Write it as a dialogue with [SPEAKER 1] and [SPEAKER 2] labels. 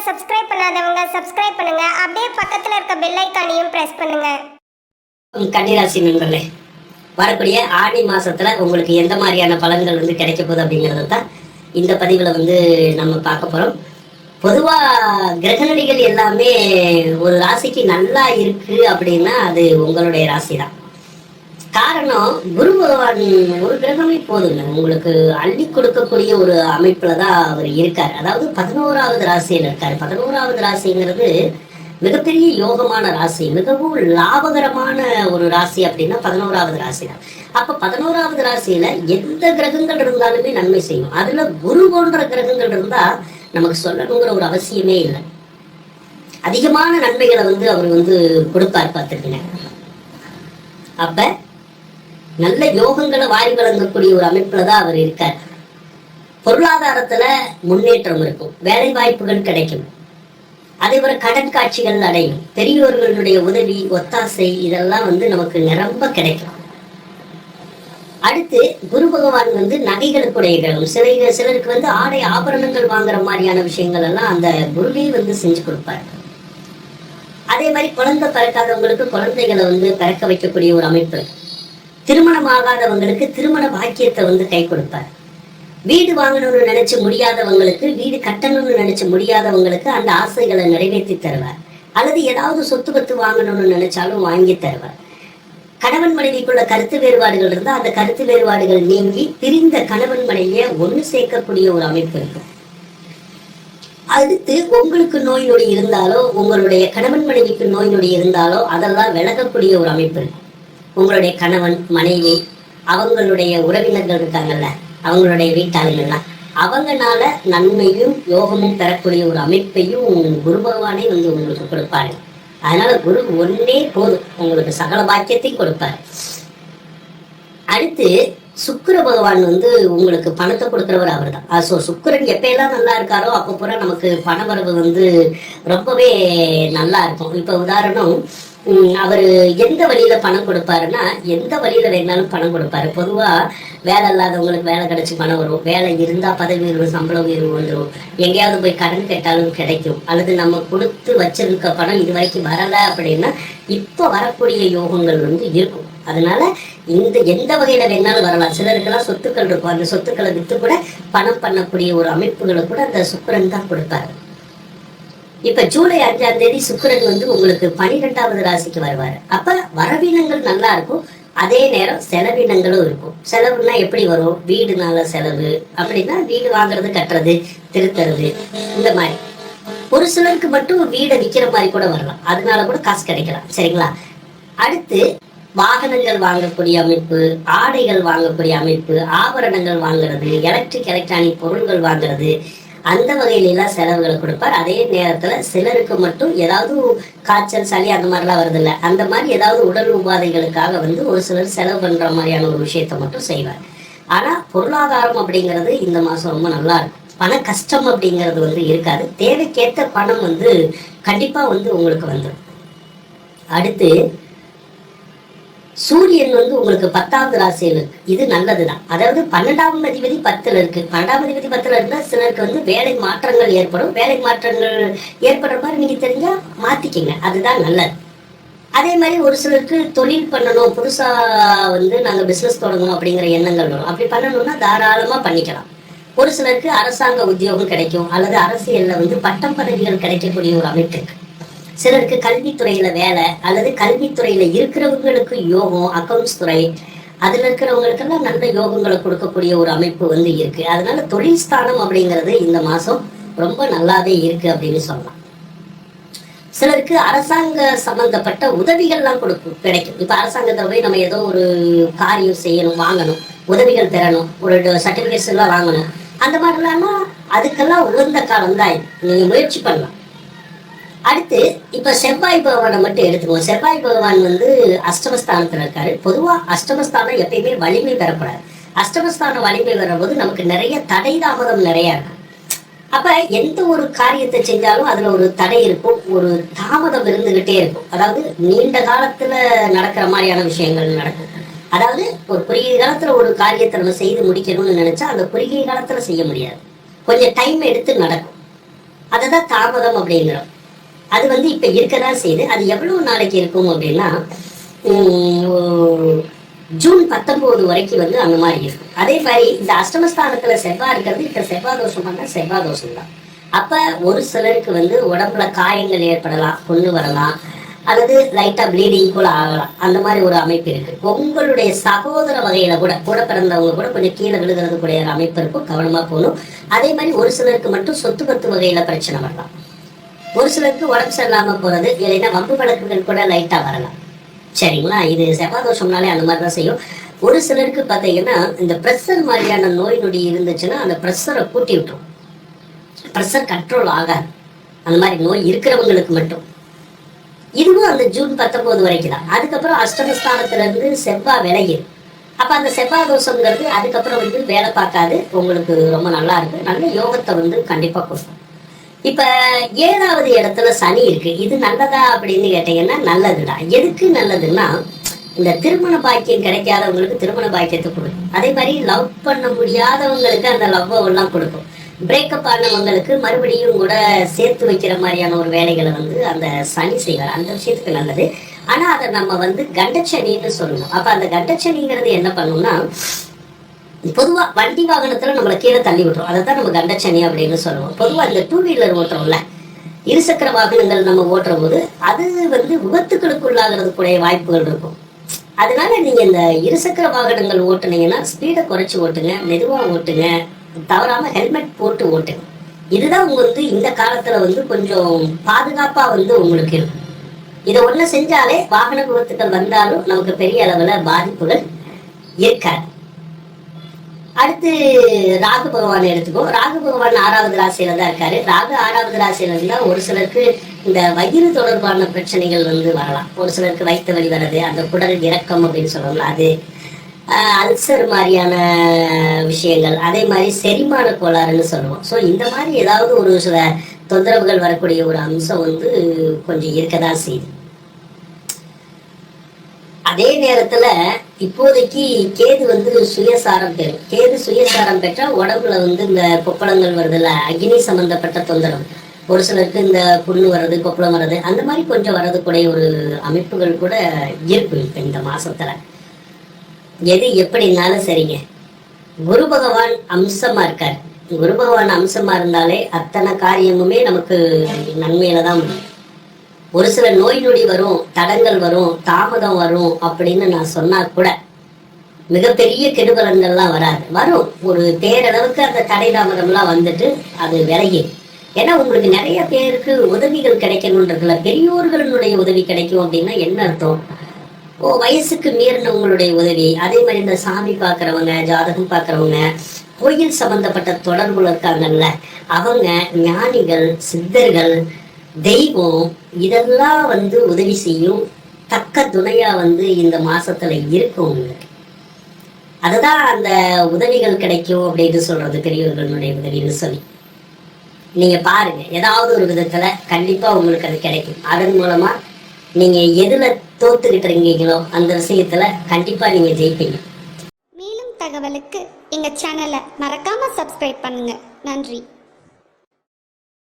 [SPEAKER 1] Subscribe பண்ணாதவங்க subscribe பண்ணுங்க. அப்படியே பக்கத்துல இருக்க பெல் ஐகானையும் பிரஸ் பண்ணுங்க.
[SPEAKER 2] கன்னிராசி நண்பர்களே, வரக்கூடிய ஆடி மாசத்துல உங்களுக்கு எந்த மாதிரியான பலன்கள் கிடைக்க போகுது அப்படிங்கிறது தான் இந்த பதிவுல நம்ம பார்க்க போறோம். பொதுவா கிரகநிலைகள் எல்லாமே ஒரு ராசிக்கு நல்லா இருக்கு அப்படின்னா அது உங்களுடைய ராசி தான். காரணம், குரு பகவான் ஒரு கிரகமே போதுங்க உங்களுக்கு அள்ளி கொடுக்கக்கூடிய ஒரு அமைப்புல தான் அவர் இருக்காரு. அதாவது 11வது ராசியில் இருக்காரு. 11வது ராசிங்கிறது மிகப்பெரிய யோகமான ராசி, மிகவும் லாபகரமான ஒரு ராசி அப்படின்னா 11வது ராசி தான். அப்ப 11வது ராசியில எந்த கிரகங்கள் இருந்தாலுமே நன்மை செய்யும். அதுல குரு போன்ற கிரகங்கள் இருந்தா நமக்கு சொல்லணுங்கிற ஒரு அவசியமே இல்லை. அதிகமான நன்மைகளை அவர் கொடுப்பார் பார்த்துருக்கீங்க. அப்ப நல்ல யோகங்களை வாரி வழங்கக்கூடிய ஒரு அமைப்புல தான் அவர் இருக்கார். பொருளாதாரத்துல முன்னேற்றம் இருக்கும், வேலை வாய்ப்புகள் கிடைக்கும், அதேபோல கடன் காட்சிகள் அடையும், பெரியோர்களுடைய உதவி ஒத்தாசை இதெல்லாம் நமக்கு நிரம்ப கிடைக்கும். அடுத்து குரு பகவான் நகைகளுக்குடைய கிரகம். சிலருக்கு ஆடை ஆபரணங்கள் வாங்குற மாதிரியான விஷயங்கள் எல்லாம் அந்த குருவே செஞ்சு கொடுப்பார். அதே மாதிரி குழந்தை பிறக்காதவங்களுக்கு குழந்தைகளை பிறக்க வைக்கக்கூடிய ஒரு அமைப்பு. திருமணம் ஆகாதவங்களுக்கு திருமண பாக்கியத்தை கை கொடுப்பார். வீடு வாங்கணும்னு நினைச்சு முடியாதவங்களுக்கு, வீடு கட்டணும்னு நினைச்சு முடியாதவங்களுக்கு அந்த ஆசைகளை நிறைவேற்றி தருவார். அல்லது ஏதாவது சொத்து பத்து வாங்கணும்னு நினைச்சாலும் வாங்கி தருவார். கணவன் மனைவிக்குள்ள கருத்து வேறுபாடுகள் இருந்தால் அந்த கருத்து வேறுபாடுகள் நீங்கி பிரிந்த கணவன் மனைவியை ஒன்று சேர்க்கக்கூடிய ஒரு அமைப்பு இருக்கும். அடுத்து உங்களுக்கு நோய் நொடி இருந்தாலோ, உங்களுடைய கணவன் மனைவிக்கு நோய் நொடி இருந்தாலோ அதெல்லாம் விலகக்கூடிய ஒரு அமைப்பு இருக்கும். உங்களுடைய கணவன் மனைவி அவங்களுடைய உறவினர்கள் இருக்காங்கல்ல, அவங்களுடைய வீட்டாளர்கள்லாம் அவங்கனால நன்மையும் யோகமும் பெறக்கூடிய ஒரு அமைப்பையும் குரு பகவானே உங்களுக்கு கொடுப்பாரு. அதனால குரு ஒன்னே போதும், உங்களுக்கு சகல பாக்கியத்தையும் கொடுப்பாரு. அடுத்து சுக்கிர பகவான் உங்களுக்கு பணத்தை கொடுக்குறவர் அவர் தான். ஸோ சுக்கிரன் எப்பெல்லாம் நல்லா இருக்காரோ அப்போ பூரா நமக்கு பணவரவு ரொம்பவே நல்லா இருக்கும். இப்போ உதாரணம், அவர் எந்த வழியில பணம் கொடுப்பாருன்னா எந்த வழியில வேணாலும் பணம் கொடுப்பாரு. பொதுவா வேலை இல்லாதவங்களுக்கு வேலை கிடைச்சி பணம் வரும், வேலை இருந்தா பதவி உயர்வு சம்பள உயர்வு வந்துடும், எங்கேயாவது போய் கடன் கேட்டாலும் கிடைக்கும், அல்லது நம்ம கொடுத்து வச்சிருக்க பணம் இது வரைக்கும் வரல அப்படின்னா இப்ப வரக்கூடிய யோகங்கள் இருக்கும். அதனால எந்த வகையில வேணாலும் வரலாம். சிலருக்கெல்லாம் சொத்துக்கள் இருக்கும், அந்த சொத்துக்களை வித்து கூட பணம் பண்ணக்கூடிய ஒரு அமைப்புகளை கூட அந்த சுக்கிரன் தான் கொடுப்பாரு. இப்ப ஜூலை 5ஆம் தேதி சுக்கிரன் உங்களுக்கு 12வது ராசிக்கு வருவாரு. அப்ப வரவீனங்கள் நல்லா இருக்கும், அதே நேரம் செலவினங்களும் இருக்கும். செலவுன்னா எப்படி வரும்? வீடுனால செலவு அப்படின்னா வீடு வாங்குறது, கட்டுறது, திருத்துறது, இந்த மாதிரி. ஒரு சிலருக்கு மட்டும் வீடை விற்கிற மாதிரி கூட வரலாம், அதனால கூட காசு கிடைக்கலாம். சரிங்களா? அடுத்து வாகனங்கள் வாங்கக்கூடிய அமைப்பு, ஆடைகள் வாங்கக்கூடிய அமைப்பு, ஆபரணங்கள் வாங்குறது, எலக்ட்ரானிக் பொருள்கள் வாங்குறது, அந்த வகையில எல்லாம் செலவுகளை கொடுப்பார். அதே நேரத்துல சிலருக்கு மட்டும் ஏதாவது காய்ச்சல் சளி அந்த மாதிரிலாம் வருது இல்ல, அந்த மாதிரி ஏதாவது உடல் உபாதைகளுக்காக ஒரு சிலர் செலவு பண்ற மாதிரியான ஒரு விஷயத்த மட்டும் செய்வார். ஆனா பொருளாதாரம் அப்படிங்கிறது இந்த மாசம் ரொம்ப நல்லா இருக்கும். பண கஷ்டம் அப்படிங்கிறது இருக்காது. தேவைக்கேற்ற பணம் கண்டிப்பா உங்களுக்கு வந்துடும். அடுத்து சூரியன் உங்களுக்கு 10வது ராசியில் இருக்கு. இது நல்லதுதான். அதாவது 12ஆம் அதிபதி 10ல இருக்கு. 12ஆம் அதிபதி 10ல இருந்தா சிலருக்கு வேலை மாற்றங்கள் ஏற்படும். வேலை மாற்றங்கள் ஏற்படுற மாதிரி நீங்க தெரிஞ்சா மாத்திக்கிங்க, அதுதான் நல்லது. அதே மாதிரி ஒரு சிலருக்கு தொழில் பண்ணணும், புதுசா நாங்க பிசினஸ் தொடங்கணும் அப்படிங்கிற எண்ணங்கள் வரும். அப்படி பண்ணணும்னா தாராளமா பண்ணிக்கலாம். ஒரு சிலருக்கு அரசாங்க உத்தியோகம் கிடைக்கும், அல்லது அரசியல்ல பட்டம் பதவிகள் கிடைக்கக்கூடிய ஒரு அமைப்பு இருக்கு. சிலருக்கு கல்வித்துறையில வேலை, அல்லது கல்வித்துறையில இருக்கிறவங்களுக்கு யோகம், அக்கௌண்ட்ஸ் துறை அதுல இருக்கிறவங்களுக்கெல்லாம் நல்ல யோகங்களை கொடுக்கக்கூடிய ஒரு அமைப்பு இருக்கு. அதனால தொழில் ஸ்தானம் அப்படிங்கிறது இந்த மாசம் ரொம்ப நல்லாவே இருக்கு அப்படின்னு சொல்லலாம். சிலருக்கு அரசாங்க சம்பந்தப்பட்ட உதவிகள்லாம் கிடைக்கும். இப்ப அரசாங்கத்தை போய் நம்ம ஏதோ ஒரு காரியம் செய்யணும், வாங்கணும், உதவிகள் பெறணும், ஒரு சர்டிபிகேட்ஸ் எல்லாம் வாங்கணும், அந்த மாதிரிலாம் அதுக்கெல்லாம் உகந்த காலம் தான். நீங்க முயற்சி பண்ணலாம். அடுத்து இப்ப செவ்வாய் பகவானை மட்டும் எடுத்துக்குவோம். செவ்வாய் பகவான் அஷ்டமஸ்தானத்துல இருக்காரு. பொதுவா அஷ்டமஸ்தானம் எப்பயுமே வலிமை பெறப்படாது. அஷ்டமஸ்தானம் வலிமை வரும்போது நமக்கு நிறைய தடை தாமதம் நிறைய இருக்கும். அப்ப எந்த ஒரு காரியத்தை செஞ்சாலும் அதுல ஒரு தடை இருக்கும், ஒரு தாமதம் இருந்துகிட்டே இருக்கும். அதாவது நீண்ட காலத்துல நடக்கிற மாதிரியான விஷயங்கள் நடக்கும். அதாவது ஒரு குறுகிய காலத்துல ஒரு காரியத்தை நம்ம செய்து முடிக்கணும்னு நினைச்சா அந்த குறுகிய காலத்துல செய்ய முடியாது, கொஞ்சம் டைம் எடுத்து நடக்கும். அதை தான் தாமதம் அப்படிங்கிறோம். அது வந்து இப்ப இருக்கதான் செய்யுது. அது எவ்வளவு நாளைக்கு இருக்கும் அப்படின்னா ஜூன் 19 வரைக்கும் வந்து அந்த மாதிரி இருக்கும். அதே மாதிரி இந்த அஷ்டமஸ்தானத்துல செவ்வாய் இருக்கிறது, இப்ப செவ்வாய் தோஷம் பண்ணா செவ்வாய் தோஷம் தான். அப்ப ஒரு சிலருக்கு வந்து உடம்புல காயங்கள் ஏற்படலாம், புண்ணு வரலாம், அல்லது லைட்டா ப்ளீடிங் கூட ஆகலாம். அந்த மாதிரி ஒரு அமைப்பு இருக்கு. உங்களுடைய சகோதர வகையில கூட பிறந்தவங்க கூட கொஞ்சம் கீழே விழுகிறது கூடிய ஒரு அமைப்பு இருக்கும், கவனமா போகணும். அதே மாதிரி ஒரு சிலருக்கு மட்டும் சொத்து பத்து வகையில பிரச்சனை வரலாம். ஒரு சிலருக்கு உடம்பு சரியில்லாம போறது, இல்லைன்னா வம்பு வழக்குகள் கூட லைட்டா வரலாம். சரிங்களா? இது செவ்வாய் தோஷம்னாலே அந்த மாதிரி தான் செய்யும். ஒரு சிலருக்கு பார்த்தீங்கன்னா இந்த ப்ரெஷர் மாதிரியான நோய் நொடி இருந்துச்சுன்னா அந்த ப்ரெஷரை கூட்டி விட்டுரும். ப்ரெஷர் கண்ட்ரோல் ஆகாது. அந்த மாதிரி நோய் இருக்கிறவங்களுக்கு மட்டும். இதுவும் அந்த ஜூன் 19 வரைக்கும் தான். அதுக்கப்புறம் அஷ்டமஸ்தானத்துல இருந்து செவ்வாய் விலகிடும். அப்ப அந்த செவ்வாய் தோஷங்கிறது அதுக்கப்புறம் வந்து வேலை பார்க்காது. உங்களுக்கு ரொம்ப நல்லா இருக்கு, நல்ல யோகத்தை வந்து கண்டிப்பா கொடுக்கும். இப்ப 7வது இடத்துல சனி இருக்கு. இது நல்லதா அப்படின்னு கேட்டீங்கன்னா நல்லதுடா. எதுக்கு நல்லதுன்னா, இந்த திருமண பாக்கியம் கிடைக்காதவங்களுக்கு திருமண பாக்கியத்தை கொடுக்கும். அதே மாதிரி லவ் பண்ண முடியாதவங்களுக்கு அந்த லவ் எல்லாம் கொடுக்கும். பிரேக்கப் ஆனவங்களுக்கு மறுபடியும் கூட சேர்த்து வைக்கிற மாதிரியான ஒரு வேலைகளை வந்து அந்த சனி செய்வார். அந்த விஷயத்துக்கு நல்லது. ஆனா அதை நம்ம வந்து கண்டச்சனின்னு சொல்லணும். அப்ப அந்த கண்டச்சனிங்கிறது என்ன பண்ணும்னா, பொதுவா வண்டி வாகனத்துல நம்மளை கீழே தள்ளி விட்டுரும். அதை தான் நம்ம கண்டச்சனி அப்படின்னு சொல்லுவோம். பொதுவா இந்த 2 வீலர் ஓட்டுறோம்ல, இருசக்கர வாகனங்கள் நம்ம ஓட்டுற போது அது வந்து விபத்துக்களுக்குள்ளாகிறதுக்குடைய வாய்ப்புகள் இருக்கும். அதனால நீங்க இந்த இருசக்கர வாகனங்கள் ஓட்டுனீங்கன்னா ஸ்பீடை குறைச்சி ஓட்டுங்க, மெதுவா ஓட்டுங்க, தவறாம ஹெல்மெட் போட்டு ஓட்டுங்க. இதுதான் உங்க வந்து இந்த காலத்துல வந்து கொஞ்சம் பாதுகாப்பா வந்து உங்களுக்கு இருக்கும். இதை ஒண்ணு செஞ்சாலே வாகன விபத்துக்கள் வந்தாலும் நமக்கு பெரிய அளவுல பாதிப்புகள் இருக்காது. அடுத்து ராகு பகவான் எடுத்துக்கோ. ராகு பகவான் 6வது ராசியில தான் இருக்காரு. ராகு 6வது ராசியில இருந்தா ஒரு சிலருக்கு இந்த வயிறு தொடர்பான பிரச்சனைகள் வந்து வரலாம். ஒரு சிலருக்கு வயிற்று வலி வர்றது, அந்த குடல் இறக்கம் அப்படின்னு சொல்லுவோம்ல, அது அல்சர் மாதிரியான விஷயங்கள், அதே மாதிரி செரிமான கோளாறுன்னு சொல்லுவோம். ஸோ இந்த மாதிரி ஏதாவது ஒரு சில தொந்தரவுகள் வரக்கூடிய ஒரு அம்சம் வந்து கொஞ்சம் இருக்கதான் செய்யுது. அதே நேரத்துல இப்போதைக்கு கேது வந்து சுயசாரம் பெறும். கேது சுயசாரம் பெற்றா உடம்புல வந்து இந்த கொப்பளங்கள் வருதுல்ல, அக்னி சம்பந்தப்பட்ட தொந்தரவு, ஒரு சிலருக்கு இந்த புண்ணு வர்றது, கொப்பளம் வர்றது, அந்த மாதிரி கொஞ்சம் வர்றதுக்குடைய ஒரு அமைப்புகள் கூட இருக்கு இப்ப இந்த மாசத்துல. எது எப்படினாலும் சரிங்க, குரு பகவான் அம்சமா இருக்காரு. குரு பகவான் அம்சமா இருந்தாலே அத்தனை காரியமுமே நமக்கு நன்மையில தான் முடியும். ஒரு சில நோய் நொடி வரும், தடங்கள் வரும், தாமதம் வரும் அப்படின்னு நான் சொன்னா கூட மிகப்பெரிய கெடுபலன்கள்லாம் வராது. வரும், ஒரு பேரளவுக்கு அந்த தடை தாமதம்லாம் வந்துட்டு அது விலகி. ஏன்னா உங்களுக்கு நிறைய பேருக்கு உதவிகள் கிடைக்கணுன்றதுல, பெரியோர்களுடைய உதவி கிடைக்கும் அப்படின்னா என்ன அர்த்தம்? வயசுக்கு மீறினவங்களுடைய உதவி, அதே மாதிரி இந்த சாமி பார்க்குறவங்க, ஜாதகம் பார்க்குறவங்க, கோயில் சம்பந்தப்பட்ட தொடர்புல இருக்காங்கல்ல, அவங்க ஞானிகள், சித்தர்கள், தெய்வம், இதெல்லாம் வந்து உதவி செய்யும். தக்க துணையா வந்து இந்த மாசத்துல இருக்கும் உங்களுக்கு. அதுதான் அந்த உதவிகள் கிடைக்கும் அப்படின்னு சொல்றது, பெரியவர்களுடைய உதவின்னு சொல்லி. நீங்க பாருங்க, ஏதாவது ஒரு விதத்துல கண்டிப்பா உங்களுக்கு அது கிடைக்கும். அதன் மூலமா நீங்க எதுல தோத்துக்கிட்டு இருக்கீங்களோ அந்த விஷயத்துல கண்டிப்பா நீங்க ஜெயிப்பீங்க.
[SPEAKER 3] மேலும் தகவலுக்கு எங்க சேனலை மறக்காம சப்ஸ்கிரைப் பண்ணுங்க. நன்றி.